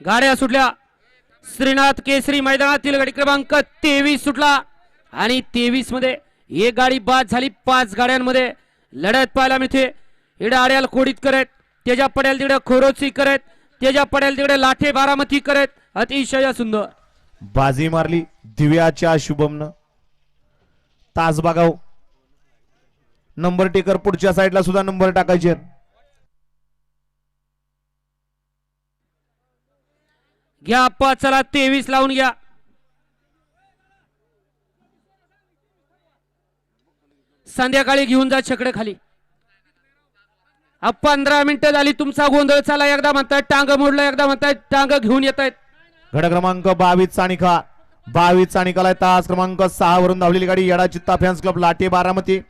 गाड्या सुटल्या. श्रीनाथ केसरी मैदानातील गाडी क्रमांक 23 सुटला आणि 23 मध्ये एक गाडी बाद झाली. 5 गाड्यांमध्ये लढत पाहायला मिळते. इकडे आड्याल खोडीत करत, तेजा पडेल तिकडे खोरोची करत, तेजा पडेल तिकडे लाठे बारामती करत, अतिशय सुंदर बाजी मारली दिव्याच्या शुभमनं. तासबागाव नंबर टेकर पुढच्या साईडला सुद्धा नंबर टाकायचे. घ्या आप्पा, चला 23 लावून घ्या. संध्याकाळी घेऊन जा छकडे खाली. 15 मिनिटं झाली तुमचा गोंधळ चाला. एकदा म्हणतायत टांग मोडलं, एकदा म्हणतायत टांग घेऊन येत आहेत. गड क्रमांक 22 चाणिका, 22 चाणिकाला तास क्रमांक 6 वरून धावलेली गाडी येडा चित्ता फॅन्स क्लब लाटे बारामती.